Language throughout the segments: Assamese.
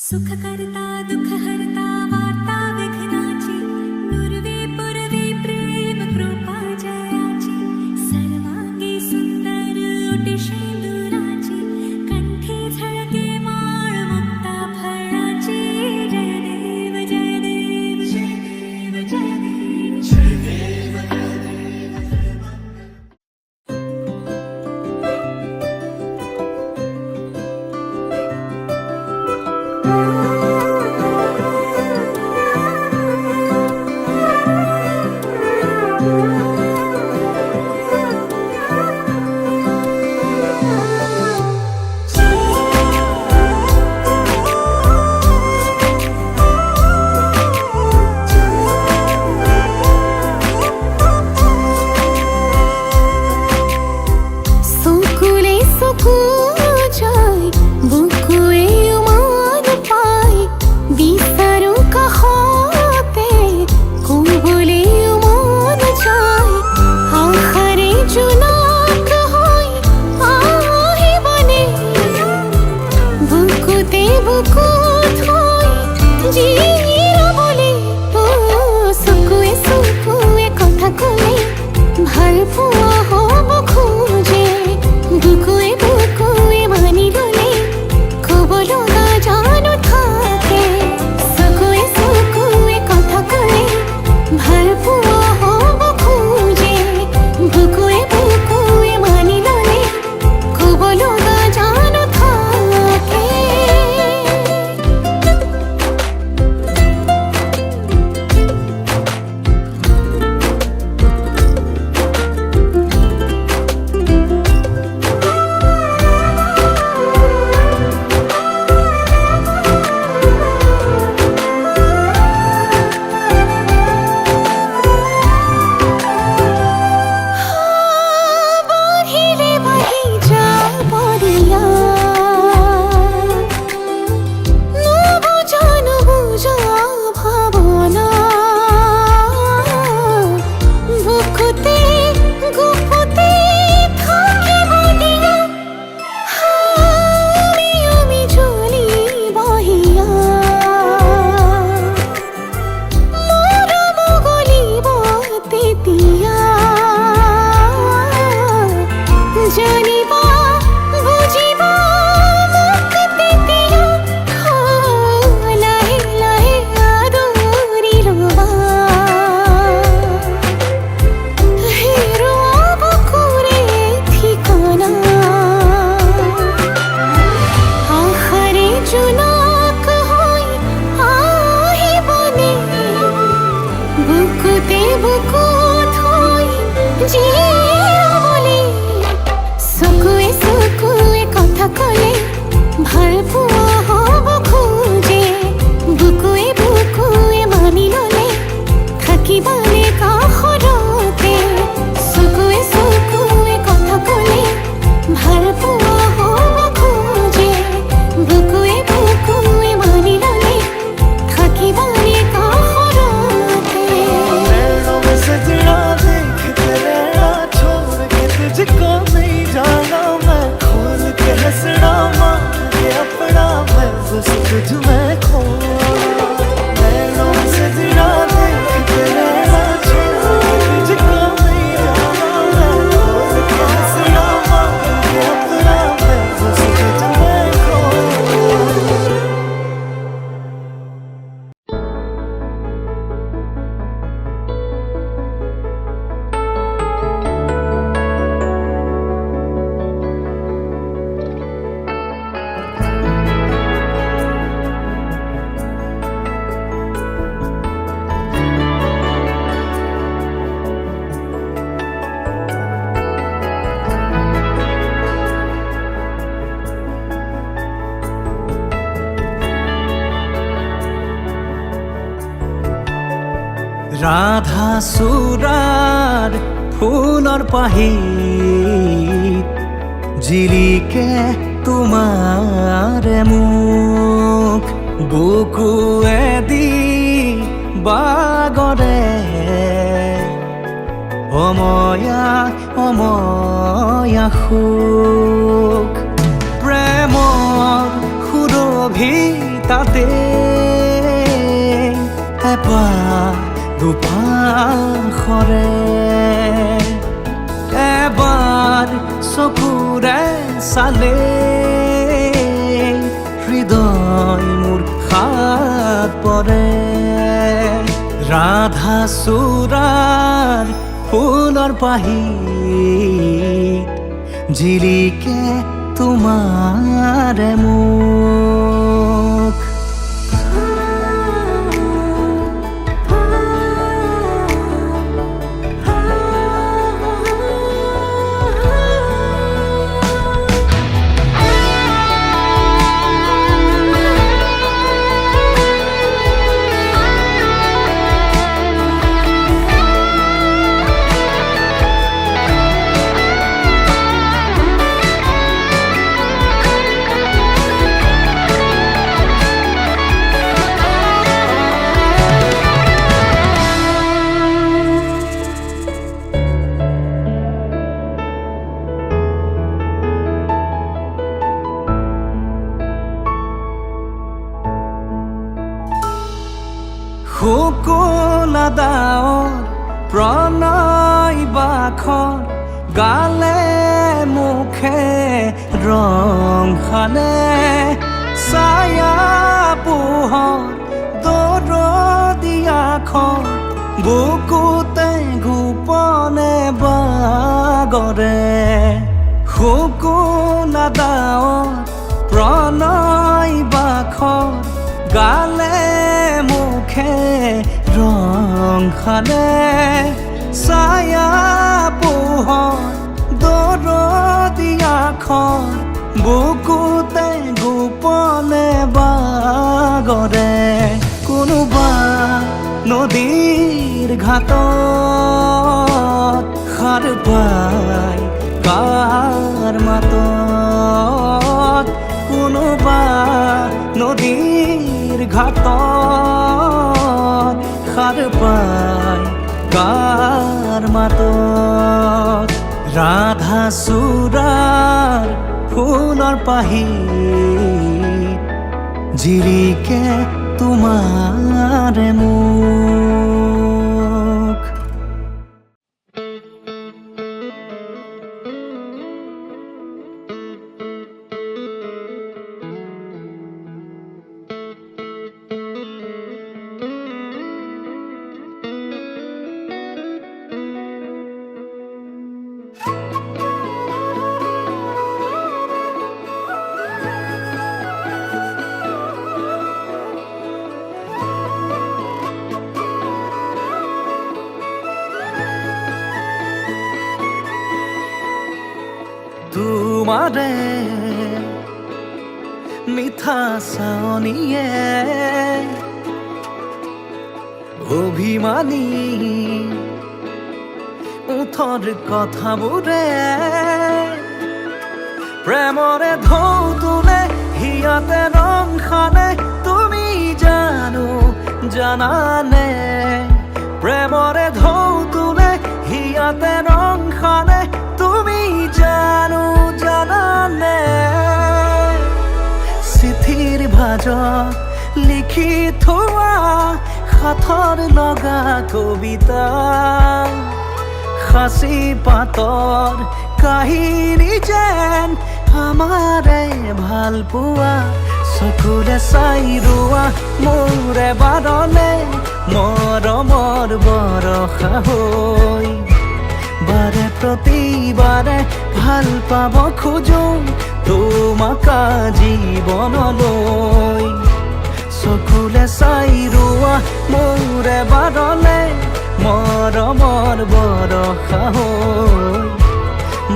सुख करता दुख हरता वार्ता विघ्नाची नुरवी पुरवी प्रेम कृपा जयाची सर्वांगी सुंदर ओटी शेंदुराची कंठी झळके माळ मुक्ता फळाची जय देव जय देव जय देव जय देव जय देव जय देव রাধা সুরার ফুলৰ পাহিত জিলিকে তোমাৰ মুখ বুকুৱেদি বাগৰে অময়া অময়া সুখ প্ৰেমৰ সুৰভিত তাতে এবাৰ দুপাশৰে এবাৰ চকুৰে চালে হৃদয় মোৰ হাত পৰে ৰাধা চূড়াৰ ফুলৰ পাহিত জিলিকে তোমাৰ মুখ শুকুলা ডাৱৰ প্ৰণয় বাখৰ গালে মুখে ৰং সানে ছায়া পোহৰ দৰদিয়াখন বুকুতে গোপনে বাগৰে শুকুলা ডাৱৰ প্ৰণয় বাখৰ গালে মুখে ৰং সানে ছায়া পোহৰ দৰদিয়াখন বুকুতে গোপনে বাগৰে কোনোবা নদীৰ ঘাটত সাৰ পাই কাৰ মাতত কোনোবা নদীৰ ঘাটত সাৰ পাই কাৰ মাতত ৰাধা চূড়াৰ ফুলৰ পাহিত জিলিকে তোমাৰ মুখ তোমাৰে মিঠা চাৱনিয়ে অভিমানী ওঠৰ কথাবোৰে প্ৰেমৰে ঢৌ তোলে হিয়াতে ৰং সানে তুমি জানানে প্ৰেমৰে ঢৌ তোলে হিয়াতে ৰং সানে তুমি জানানে চিঠিৰ ভাজত লিখি থোৱা সাথৰ লগা কবিতা সাঁচি পাতৰ কাহিনী যেন আমাৰে ভাল পোৱা চকুৰে চাই ৰোৱা মোৰে বাৰলে মৰমৰ বৰষা হৈ বাৰে প্ৰতিবাৰে ভাল পাব খোজো তোমাক জীৱনলৈ চকুৰে চাই ৰোৱা মোৰে বাৰলে মৰমৰ বৰষা হৈ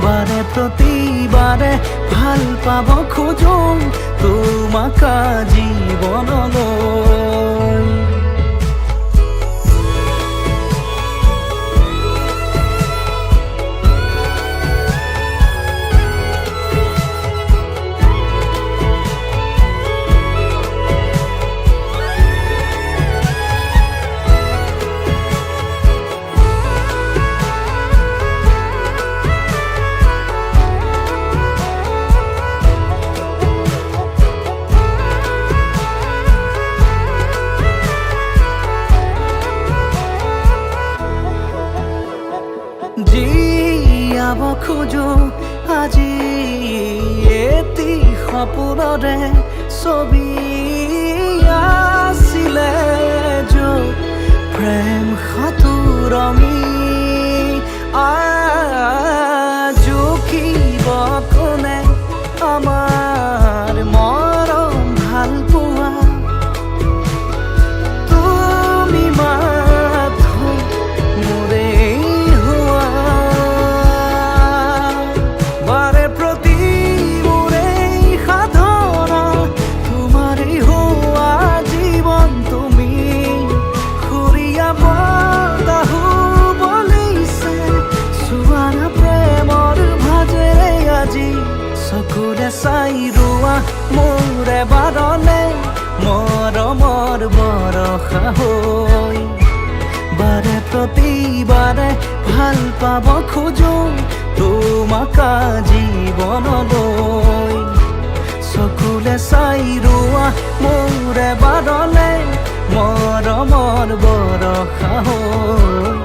বাৰে প্ৰতিবাৰে ভাল পাব খোজো তোমাক জীৱনলৈ সপোনৰে ছবি আছিলে য'ত প্ৰেম সাঁতুৰমি জুখিব কোনে আমাৰ মৰম ভাল পোৱা তুমি মাথো মোৰে হোৱা বাৰে প্ৰতি মোৰে সাধনা তোমাৰেই হোৱা জীৱন তুমি সুৰীয়া বতাহো বলিছে চোৱানা প্ৰেমৰ ভাজেৰে আজি চকুৰে চাই ৰোৱা মোৰে বাৰলে মৰমৰ বৰষা হৈ বাৰে প্ৰতিবাৰে ভাল পাব খোজো তোমাক জীৱনলৈ চকুলে চাই ৰোৱা মোৰে বাৰলে মৰমৰ বৰষা হৈ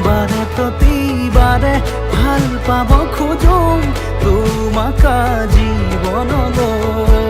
বাৰে প্ৰতিবাৰে ভাল পাব খোজো তোমাক জীৱনলৈ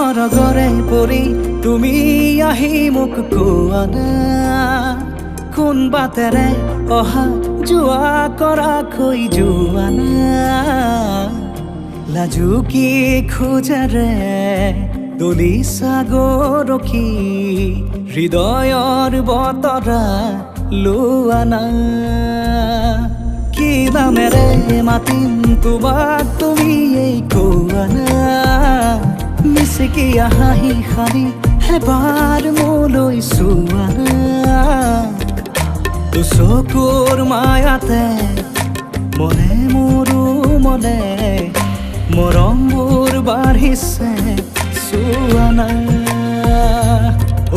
সৰগৰে পৰি তুমি আহি মোক কোৱা না, কোন বাটেৰে অহা যোৱা কৰাকৈ যোৱা না, লাজুকী খোজেৰে দলিছা গৰখি হৃদয়ৰ বতৰা লোৱা না। কি নামেৰে মাতিম তোমাক তুমি এই কোৱা না, মিচিকিয়া হাঁহি সাৰি এবাৰ মোলৈ চোৱা না। চকুৰ মায়াতে মনে মোৰো মনে মৰমবোৰ বাঢ়িছে চোৱা না।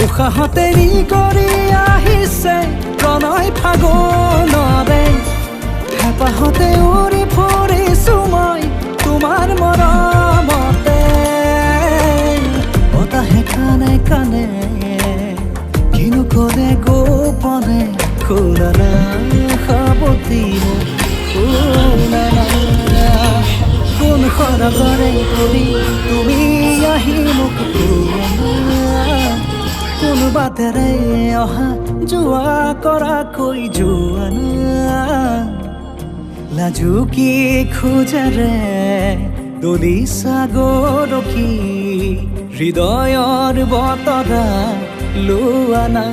উশাহতে নি কৰি আহিছে প্ৰণয় ফাগুনৰে, হেঁপাহতে উৰি ফুৰিছো মই তোমাৰ মৰমতে। বতাহে কানে কানে কিনো ক'লে গোপনে, শুনা না সাৱতি মোক শুনা না। কোন সৰগৰে পৰি তুমি আহি মোক কোৱা না, কোন বাটেৰে অহা যোৱা কৰাকৈ যোৱা না, লাজুকী খোজেৰে দলিছা গৰখি হৃদয়ৰ বতৰা লোৱা না।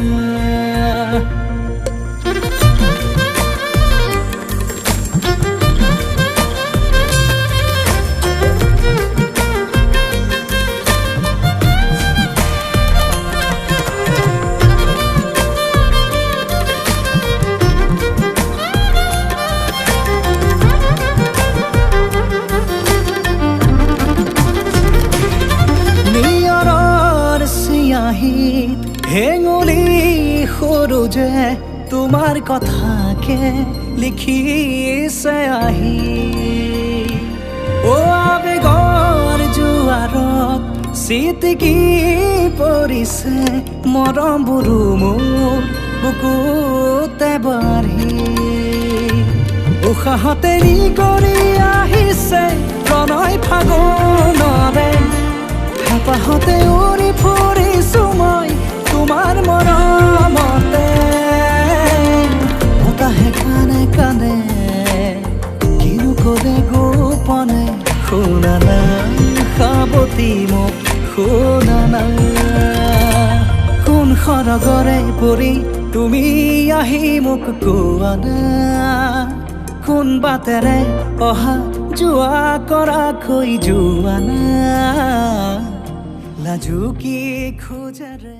হেঙুলি সৰু যে তোমাৰ কথাকে লিখিছে আহি, অ আবেগৰ জোৱাৰত চিটিকি পৰিছে মৰমবোৰো মোৰ বুকুতে বাঢ়ি। উশাহতে নি কৰি আহিছে প্ৰণয় ফাগুনৰে, হেঁপাহতে উৰি ফুৰিছো মই তোমাৰ মৰমতে। বতাহে কানে কানে কিনো ক'লে গোপনে, শুনা না সাৱতি মোক শুনা না। কোন সৰগৰে পৰি তুমি আহি মোক কোৱা না, কোন বাটেৰে অহা যোৱা কৰাকৈ যোৱা না, লাজুকী খোজেৰে